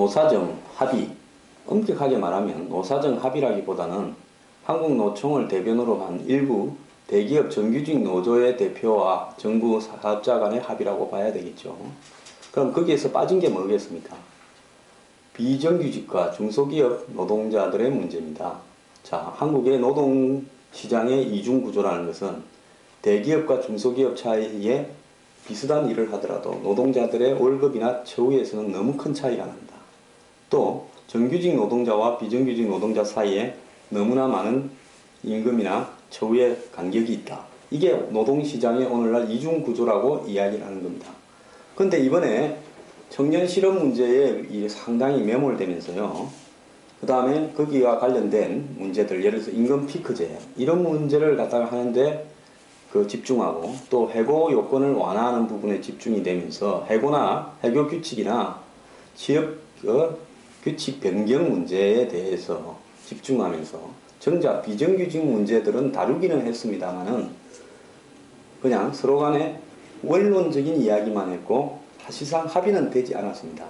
노사정 합의, 엄격하게 말하면 노사정 합의라기보다는 한국노총을 대변으로 한 일부 대기업 정규직 노조의 대표와 정부 사업자 간의 합의라고 봐야 되겠죠. 그럼 거기에서 빠진 게 뭐겠습니까? 비정규직과 중소기업 노동자들의 문제입니다. 자, 한국의 노동시장의 이중구조라는 것은 대기업과 중소기업 사이에 비슷한 일을 하더라도 노동자들의 월급이나 처우에서는 너무 큰 차이가 납니다. 또 정규직 노동자와 비정규직 노동자 사이에 너무나 많은 임금이나 처우의 간격이 있다. 이게 노동시장의 오늘날 이중구조라고 이야기를 하는 겁니다. 그런데 이번에 청년 실업 문제에 상당히 매몰되면서요. 그 다음에 거기와 관련된 문제들, 예를 들어서 임금 피크제 이런 문제를 갖다가 하는데 집중하고 또 해고 요건을 완화하는 부분에 집중이 되면서 해고 규칙이나 취업 규칙 변경 문제에 대해서 집중하면서 정작 비정규직 문제들은 다루기는 했습니다만은 그냥 서로 간에 원론적인 이야기만 했고 사실상 합의는 되지 않았습니다.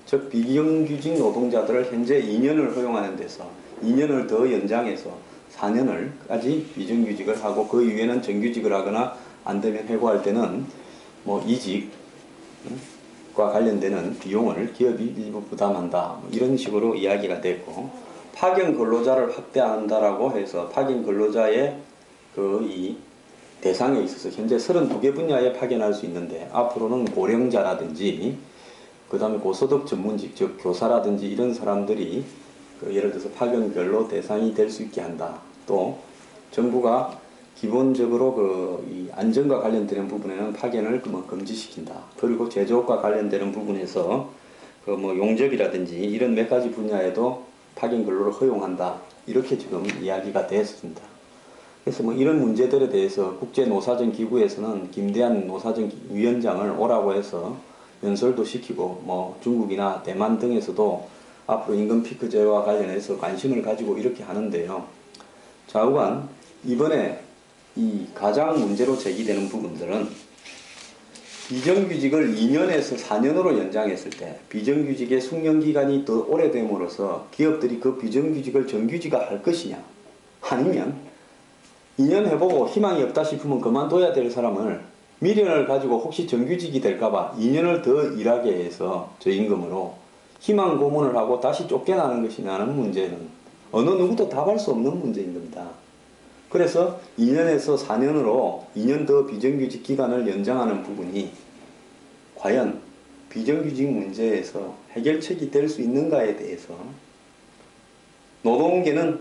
즉 비정규직 노동자들을 현재 2년을 허용하는 데서 2년을 더 연장해서 4년을까지 비정규직을 하고 그 이후에는 정규직을 하거나 안 되면 해고할 때는 뭐 이직과 관련되는 비용을 기업이 일부 부담한다. 이런 식으로 이야기가 됐고 파견 근로자를 확대한다라고 해서 파견 근로자의 이 대상에 있어서 현재 32개 분야에 파견할 수 있는데 앞으로는 고령자라든지 그 다음에 고소득 전문직 즉 교사라든지 이런 사람들이 예를 들어서 파견별로 대상이 될 수 있게 한다. 또 정부가 기본적으로 이 안전과 관련되는 부분에는 파견을 금지시킨다. 그리고 제조업과 관련되는 부분에서 용접이라든지 이런 몇 가지 분야에도 파견 근로를 허용한다. 이렇게 지금 이야기가 됐습니다. 그래서 이런 문제들에 대해서 국제노사정 기구에서는 김대한 노사정 위원장을 오라고 해서 연설도 시키고 중국이나 대만 등에서도 앞으로 임금 피크제와 관련해서 관심을 가지고 이렇게 하는데요. 좌우간 이번에 이 가장 문제로 제기되는 부분들은 비정규직을 2년에서 4년으로 연장했을 때 비정규직의 숙련기간이 더 오래됨으로써 기업들이 그 비정규직을 정규직화할 것이냐 아니면 2년 해보고 희망이 없다 싶으면 그만둬야 될 사람을 미련을 가지고 혹시 정규직이 될까봐 2년을 더 일하게 해서 저임금으로 희망 고문을 하고 다시 쫓겨나는 것이냐는 문제는 어느 누구도 답할 수 없는 문제인 겁니다. 그래서 2년에서 4년으로 2년 더 비정규직 기간을 연장하는 부분이 과연 비정규직 문제에서 해결책이 될 수 있는가에 대해서 노동계는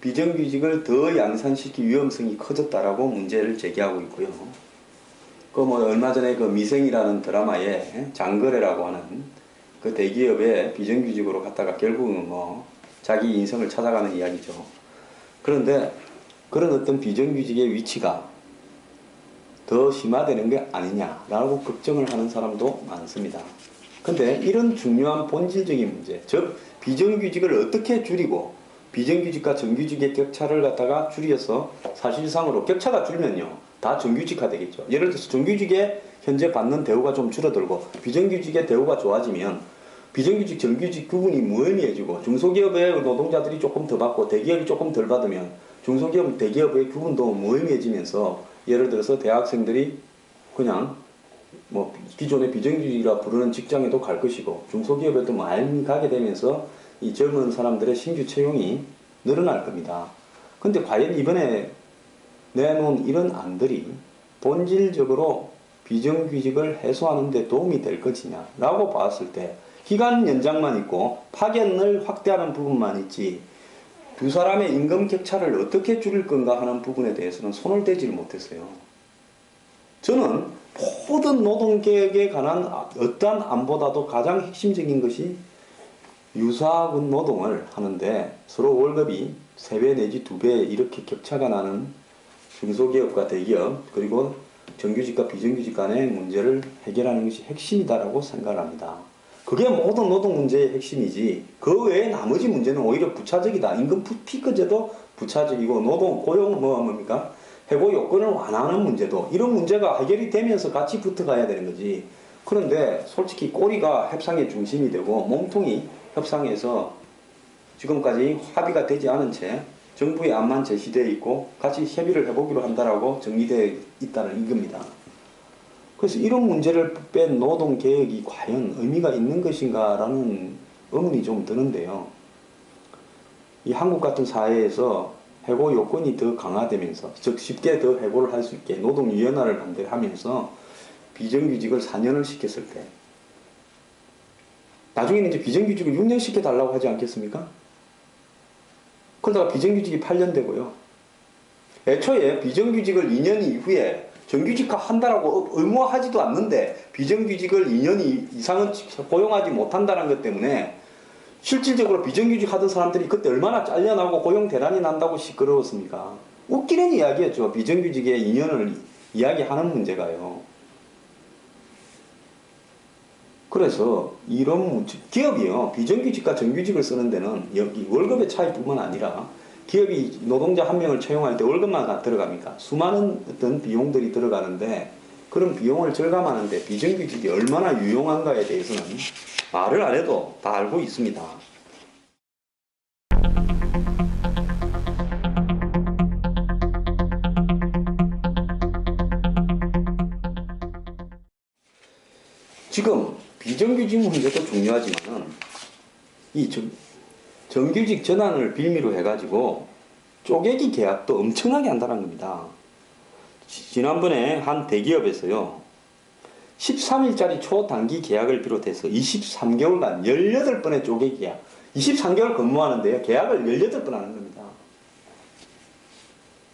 비정규직을 더 양산시킬 위험성이 커졌다라고 문제를 제기하고 있고요. 얼마 전에 미생이라는 드라마에 장거래라고 하는 그 대기업에 비정규직으로 갔다가 결국은 자기 인생을 찾아가는 이야기죠. 그런데 그런 어떤 비정규직의 위치가 더 심화되는 게 아니냐라고 걱정을 하는 사람도 많습니다. 근데 이런 중요한 본질적인 문제, 즉 비정규직을 어떻게 줄이고 비정규직과 정규직의 격차를 갖다가 줄여서 사실상으로 격차가 줄면요 다 정규직화 되겠죠. 예를 들어서 정규직에 현재 받는 대우가 좀 줄어들고 비정규직의 대우가 좋아지면 비정규직 정규직 구분이 무의미해지고 중소기업의 노동자들이 조금 더 받고 대기업이 조금 덜 받으면 중소기업 대기업의 구분도 무의미해지면서 예를 들어서 대학생들이 그냥 기존의 비정규직이라 부르는 직장에도 갈 것이고 중소기업에도 많이 가게 되면서 이 젊은 사람들의 신규 채용이 늘어날 겁니다. 근데 과연 이번에 내놓은 이런 안들이 본질적으로 비정규직을 해소하는 데 도움이 될 것이냐 라고 봤을 때 기간 연장만 있고 파견을 확대하는 부분만 있지 두 사람의 임금 격차를 어떻게 줄일 건가 하는 부분에 대해서는 손을 대지를 못했어요. 저는 모든 노동개혁에 관한 어떠한 안보다도 가장 핵심적인 것이 유사근 노동을 하는데 서로 월급이 3배 내지 2배 이렇게 격차가 나는 중소기업과 대기업 그리고 정규직과 비정규직 간의 문제를 해결하는 것이 핵심이다라고 생각합니다. 그게 모든 노동 문제의 핵심이지 그 외에 나머지 문제는 오히려 부차적이다. 임금 피크제도 부차적이고 노동 고용 해고 요건을 완화하는 문제도 이런 문제가 해결이 되면서 같이 붙어가야 되는 거지 그런데 솔직히 꼬리가 협상의 중심이 되고 몸통이 협상에서 지금까지 합의가 되지 않은 채 정부의 안만 제시되어 있고 같이 협의를 해보기로 한다라고 정리되어 있다는 이겁니다. 그래서 이런 문제를 뺀 노동개혁이 과연 의미가 있는 것인가라는 의문이 좀 드는데요. 이 한국 같은 사회에서 해고 요건이 더 강화되면서, 즉 쉽게 더 해고를 할 수 있게 노동유연화를 반대하면서 비정규직을 4년을 시켰을 때 나중에는 이제 비정규직을 6년 시켜달라고 하지 않겠습니까? 그러다가 비정규직이 8년 되고요. 애초에 비정규직을 2년 이후에 정규직화 한다라고 의무화하지도 않는데 비정규직을 2년 이상은 고용하지 못한다는 것 때문에 실질적으로 비정규직 하던 사람들이 그때 얼마나 잘려나고 고용 대란이 난다고 시끄러웠습니까? 웃기는 이야기였죠. 비정규직의 2년을 이야기하는 문제가요. 그래서 이런 문제, 기업이요. 비정규직과 정규직을 쓰는 데는 여기 월급의 차이뿐만 아니라 기업이 노동자 한 명을 채용할 때 월급만 들어갑니까? 수많은 어떤 비용들이 들어가는데 그런 비용을 절감하는데 비정규직이 얼마나 유용한가에 대해서는 말을 안 해도 다 알고 있습니다. 지금 비정규직 문제도 중요하지만 이 정규직 전환을 빌미로 해가지고 쪼개기 계약도 엄청나게 한다는 겁니다. 지난번에 한 대기업에서요 13일짜리 초단기 계약을 비롯해서 23개월간 18번의 쪼개기 계약, 23개월 근무하는데요 계약을 18번 하는 겁니다.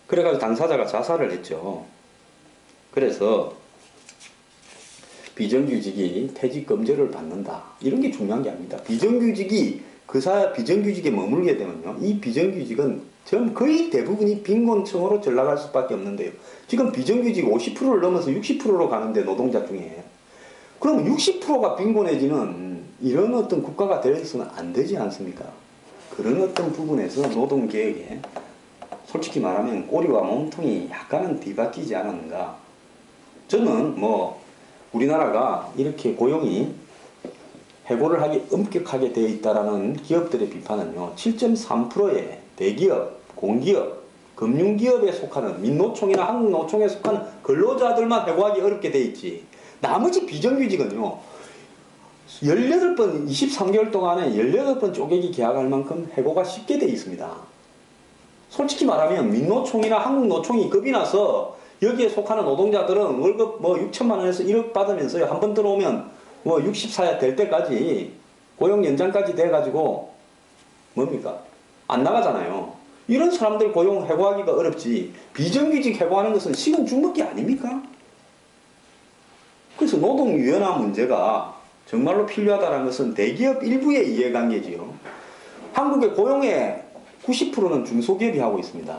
그래가지고 당사자가 자살을 했죠. 그래서 비정규직이 퇴직금지를 받는다, 이런 게 중요한 게 아닙니다. 비정규직이 비정규직에 머물게 되면요 이 비정규직은 거의 대부분이 빈곤층으로 전락할 수밖에 없는데요. 지금 비정규직 50%를 넘어서 60%로 가는데 노동자 중에 그럼 60%가 빈곤해지는 이런 어떤 국가가 되어서는 안 되지 않습니까? 그런 어떤 부분에서 노동개혁에 솔직히 말하면 꼬리와 몸통이 약간은 뒤바뀌지 않았는가. 저는 우리나라가 이렇게 고용이 해고를 하기 엄격하게 되어 있다라는 기업들의 비판은요 7.3%의 대기업, 공기업, 금융기업에 속하는 민노총이나 한국노총에 속하는 근로자들만 해고하기 어렵게 되어 있지, 나머지 비정규직은요 18번 23개월 동안에 18번 쪼개기 계약할 만큼 해고가 쉽게 되어 있습니다. 솔직히 말하면 민노총이나 한국노총이 겁이 나서 여기에 속하는 노동자들은 월급 6천만 원에서 1억 받으면서요 한 번 들어오면 64야 될 때까지 고용 연장까지 돼가지고 뭡니까? 안 나가잖아요. 이런 사람들 고용 해고하기가 어렵지 비정규직 해고하는 것은 식은 죽 먹기 아닙니까? 그래서 노동유연화 문제가 정말로 필요하다는 것은 대기업 일부의 이해관계지요. 한국의 고용의 90%는 중소기업이 하고 있습니다.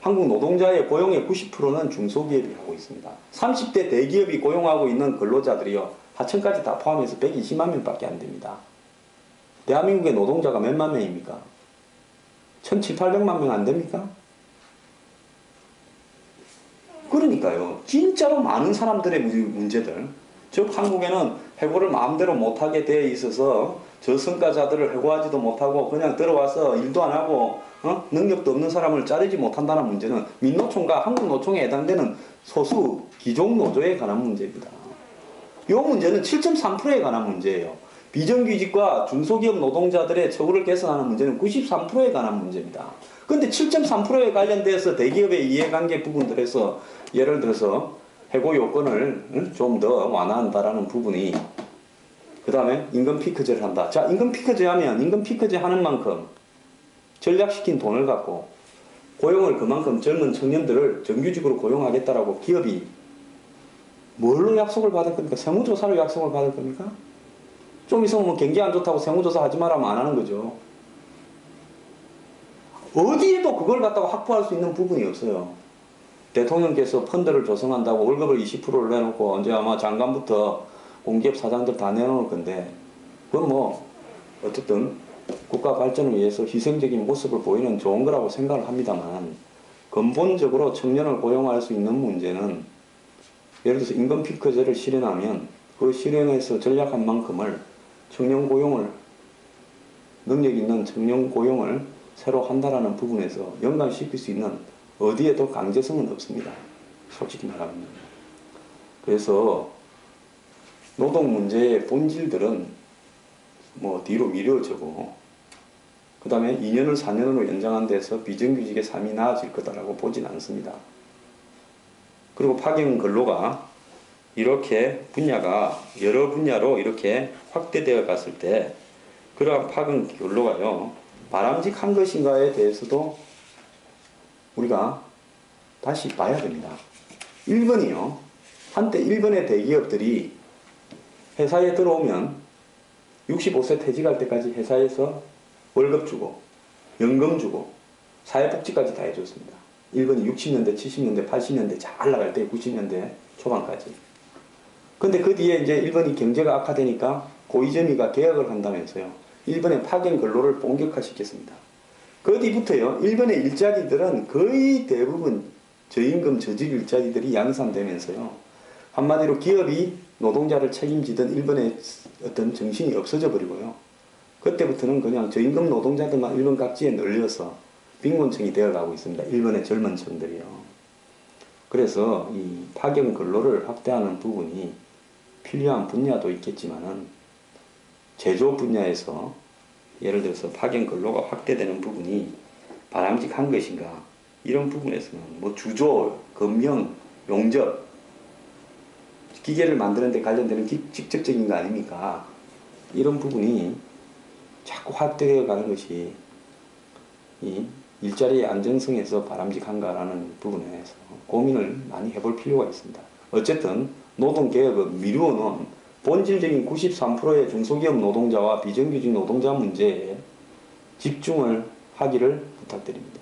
한국 노동자의 고용의 90%는 중소기업이 하고 있습니다. 30대 대기업이 고용하고 있는 근로자들이요 하청까지 다 포함해서 120만 명밖에 안 됩니다. 대한민국의 노동자가 몇만 명입니까? 1700~1800만 명 안 됩니까? 그러니까요 진짜로 많은 사람들의 문제들, 즉 한국에는 해고를 마음대로 못하게 되어 있어서 저성과자들을 해고하지도 못하고 그냥 들어와서 일도 안 하고 능력도 없는 사람을 자르지 못한다는 문제는 민노총과 한국노총에 해당되는 소수 기종노조에 관한 문제입니다. 이 문제는 7.3%에 관한 문제예요. 비정규직과 중소기업 노동자들의 처우를 개선하는 문제는 93%에 관한 문제입니다. 그런데 7.3%에 관련돼서 대기업의 이해관계 부분들에서 예를 들어서 해고 요건을 좀 더 완화한다라는 부분이, 그 다음에 임금 피크제를 한다. 자, 임금 피크제 하면 임금 피크제 하는 만큼 전략시킨 돈을 갖고 고용을 그만큼 젊은 청년들을 정규직으로 고용하겠다라고 기업이 뭘로 약속을 받을 겁니까? 세무조사로 약속을 받을 겁니까? 좀 있으면 경기 안 좋다고 세무조사 하지 말라면 안 하는 거죠. 어디에도 그걸 갖다가 확보할 수 있는 부분이 없어요. 대통령께서 펀드를 조성한다고 월급을 20%를 내놓고 언제 아마 장관부터 공기업 사장들 다 내놓을 건데, 그건 어쨌든 국가 발전을 위해서 희생적인 모습을 보이는 좋은 거라고 생각을 합니다만, 근본적으로 청년을 고용할 수 있는 문제는 예를 들어서 임금 피크제를 실현하면 그 실행에서 전략한 만큼을 청년 고용을 능력 있는 청년 고용을 새로 한다라는 부분에서 연관시킬 수 있는 어디에도 강제성은 없습니다. 솔직히 말하면. 그래서 노동 문제의 본질들은 뭐 뒤로 미뤄지고 그 다음에 2년을 4년으로 연장한 데서 비정규직의 삶이 나아질 거다라고 보진 않습니다. 그리고 파견 근로가 이렇게 분야가 여러 분야로 이렇게 확대되어 갔을 때 그러한 파견 근로가요 바람직한 것인가에 대해서도 우리가 다시 봐야 됩니다. 일본이요 한때 일본의 대기업들이 회사에 들어오면 65세 퇴직할 때까지 회사에서 월급 주고 연금 주고 사회복지까지 다 해줬습니다. 일본이 60년대, 70년대, 80년대 잘 나갈 때 90년대 초반까지. 근데 그 뒤에 이제 일본이 경제가 악화되니까 고이즈미가 개혁을 한다면서요. 일본의 파견 근로를 본격화시켰습니다. 그 뒤부터요. 일본의 일자리들은 거의 대부분 저임금 저질 일자리들이 양산되면서요. 한마디로 기업이 노동자를 책임지던 일본의 어떤 정신이 없어져 버리고요. 그때부터는 그냥 저임금 노동자들만 일본 각지에 널려서 빈곤층이 되어가고 있습니다. 일본의 젊은 층들이요. 그래서 이 파견 근로를 확대하는 부분이 필요한 분야도 있겠지만은 제조 분야에서 예를 들어서 파견 근로가 확대되는 부분이 바람직한 것인가 이런 부분에서는 뭐 주조, 검명, 용접 기계를 만드는 데 관련되는 직접적인 거 아닙니까? 이런 부분이 자꾸 확대되어 가는 것이 이 일자리의 안정성에서 바람직한가라는 부분에서 고민을 많이 해볼 필요가 있습니다. 어쨌든 노동개혁을 미루어 놓은 본질적인 93%의 중소기업 노동자와 비정규직 노동자 문제에 집중을 하기를 부탁드립니다.